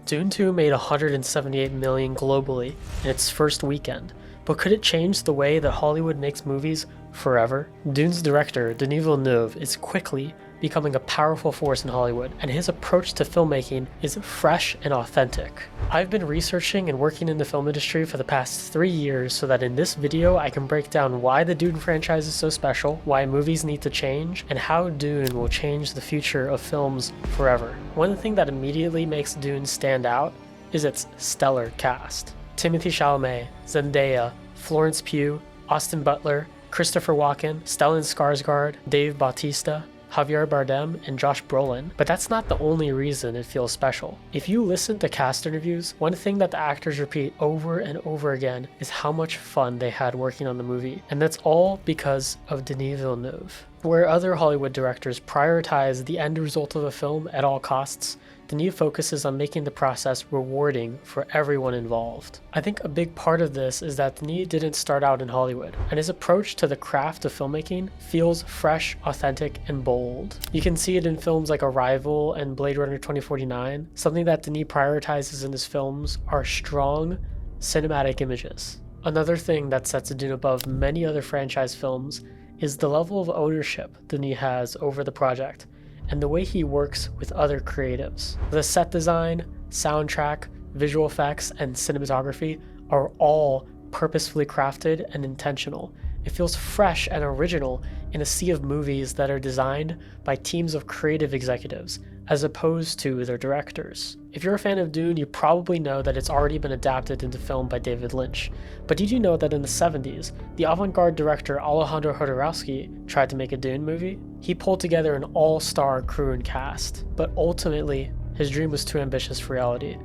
Dune 2 made 178 million globally in its first weekend, but could it change the way that Hollywood makes movies forever? Dune's director, Denis Villeneuve, is quickly becoming a powerful force in Hollywood, and his approach to filmmaking is fresh and authentic. I've been researching and working in the film industry for the past 3 years so that in this video I can break down why the Dune franchise is so special, why movies need to change, and how Dune will change the future of films forever. One thing that immediately makes Dune stand out is its stellar cast. Timothée Chalamet, Zendaya, Florence Pugh, Austin Butler, Christopher Walken, Stellan Skarsgård, Dave Bautista, Javier Bardem, and Josh Brolin, but that's not the only reason it feels special. If you listen to cast interviews, one thing that the actors repeat over and over again is how much fun they had working on the movie, and that's all because of Denis Villeneuve. Where other Hollywood directors prioritize the end result of a film at all costs, Denis focuses on making the process rewarding for everyone involved. I think a big part of this is that Denis didn't start out in Hollywood, and his approach to the craft of filmmaking feels fresh, authentic, and bold. You can see it in films like Arrival and Blade Runner 2049. Something that Denis prioritizes in his films are strong, cinematic images. Another thing that sets Dune above many other franchise films is the level of ownership Denis has over the project, and the way he works with other creatives. The set design, soundtrack, visual effects, and cinematography are all purposefully crafted and intentional. It feels fresh and original in a sea of movies that are designed by teams of creative executives, as opposed to their directors. If you're a fan of Dune, you probably know that it's already been adapted into film by David Lynch. But did you know that in the 70s, the avant-garde director Alejandro Jodorowsky tried to make a Dune movie? He pulled together an all-star crew and cast, but ultimately, his dream was too ambitious for reality,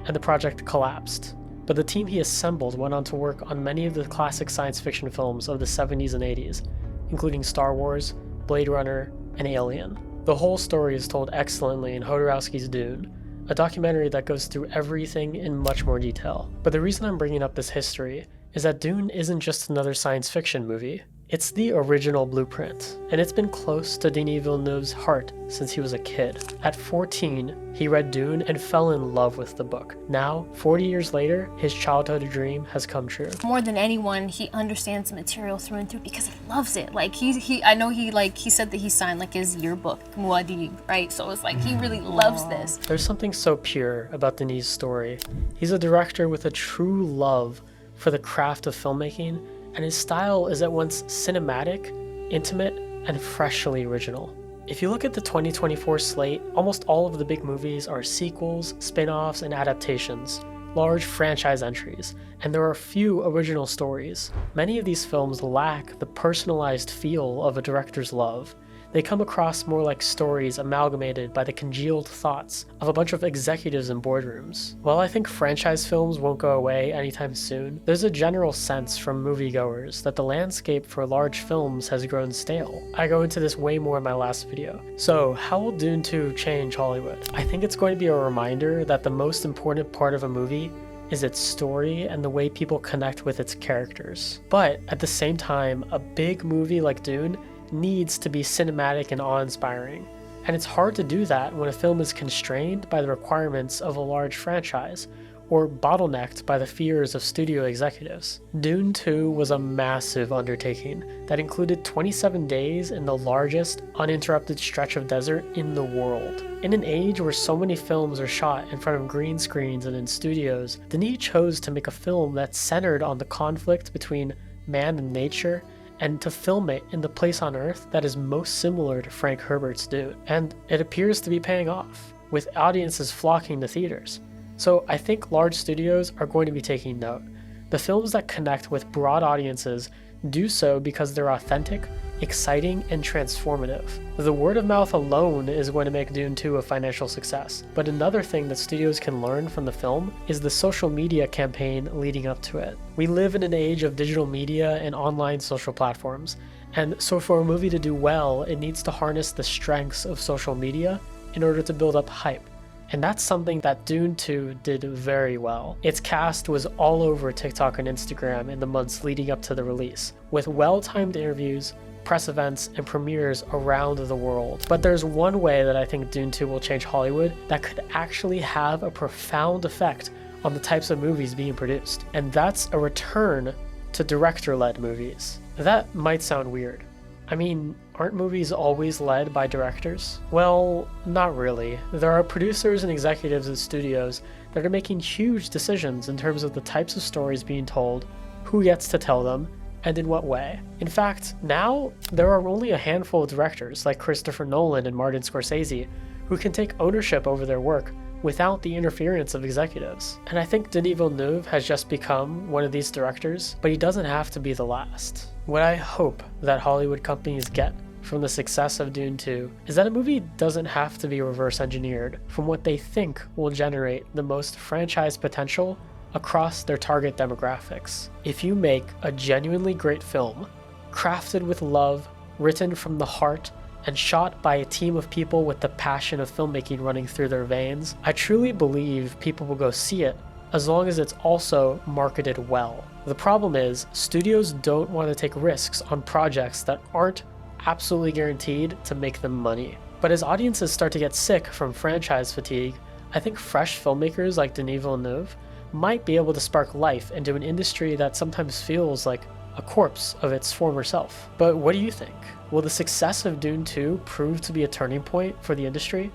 and the project collapsed. But the team he assembled went on to work on many of the classic science fiction films of the 70s and 80s, including Star Wars, Blade Runner, and Alien. The whole story is told excellently in Jodorowsky's Dune, a documentary that goes through everything in much more detail. But the reason I'm bringing up this history is that Dune isn't just another science fiction movie. It's the original blueprint, and it's been close to Denis Villeneuve's heart since he was a kid. At 14, he read Dune and fell in love with the book. Now, 40 years later, his childhood dream has come true. More than anyone, he understands the material through and through because he loves it. Like I know he said that he signed like his yearbook, Muad'Dib, right? So it's like he really loves this. There's something so pure about Denis' story. He's a director with a true love for the craft of filmmaking, and his style is at once cinematic, intimate, and freshly original. If you look at the 2024 slate, almost all of the big movies are sequels, spin-offs, and adaptations, large franchise entries, and there are few original stories. Many of these films lack the personalized feel of a director's love. They come across more like stories amalgamated by the congealed thoughts of a bunch of executives in boardrooms. While I think franchise films won't go away anytime soon, there's a general sense from moviegoers that the landscape for large films has grown stale. I go into this way more in my last video. So, how will Dune 2 change Hollywood? I think it's going to be a reminder that the most important part of a movie is its story and the way people connect with its characters. But at the same time, a big movie like Dune needs to be cinematic and awe-inspiring, and it's hard to do that when a film is constrained by the requirements of a large franchise or bottlenecked by the fears of studio executives. Dune 2 was a massive undertaking that included 27 days in the largest uninterrupted stretch of desert in the world. In an age where so many films are shot in front of green screens and in studios, Denis chose to make a film that centered on the conflict between man and nature, and to film it in the place on Earth that is most similar to Frank Herbert's Dune. And it appears to be paying off, with audiences flocking to theaters. So I think large studios are going to be taking note. The films that connect with broad audiences do so because they're authentic, exciting, and transformative. The word of mouth alone is going to make Dune 2 a financial success, but another thing that studios can learn from the film is the social media campaign leading up to it. We live in an age of digital media and online social platforms, and so for a movie to do well, it needs to harness the strengths of social media in order to build up hype. And that's something that Dune 2 did very well. Its cast was all over TikTok and Instagram in the months leading up to the release, with well-timed interviews, press events, and premieres around the world. But there's one way that I think Dune 2 will change Hollywood that could actually have a profound effect on the types of movies being produced, and that's a return to director-led movies. That might sound weird. I mean, aren't movies always led by directors? Well, not really. There are producers and executives at studios that are making huge decisions in terms of the types of stories being told, who gets to tell them, and in what way. In fact, now there are only a handful of directors like Christopher Nolan and Martin Scorsese who can take ownership over their work without the interference of executives. And I think Denis Villeneuve has just become one of these directors, but he doesn't have to be the last. What I hope that Hollywood companies get from the success of Dune 2 is that a movie doesn't have to be reverse engineered from what they think will generate the most franchise potential across their target demographics. If you make a genuinely great film, crafted with love, written from the heart, and shot by a team of people with the passion of filmmaking running through their veins, I truly believe people will go see it as long as it's also marketed well. The problem is, studios don't want to take risks on projects that aren't absolutely guaranteed to make them money. But as audiences start to get sick from franchise fatigue, I think fresh filmmakers like Denis Villeneuve might be able to spark life into an industry that sometimes feels like a corpse of its former self. But what do you think? Will the success of Dune 2 prove to be a turning point for the industry?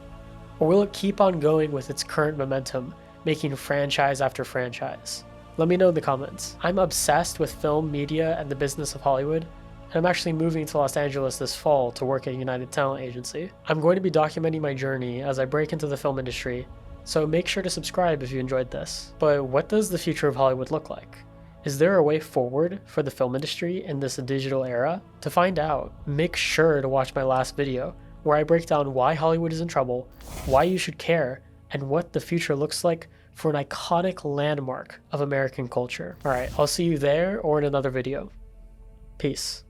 Or will it keep on going with its current momentum, making franchise after franchise? Let me know in the comments. I'm obsessed with film, media, and the business of Hollywood, and I'm actually moving to Los Angeles this fall to work at United Talent Agency. I'm going to be documenting my journey as I break into the film industry, so make sure to subscribe if you enjoyed this. But what does the future of Hollywood look like? Is there a way forward for the film industry in this digital era? To find out, make sure to watch my last video, where I break down why Hollywood is in trouble, why you should care, and what the future looks like for an iconic landmark of American culture. Alright, I'll see you there or in another video. Peace.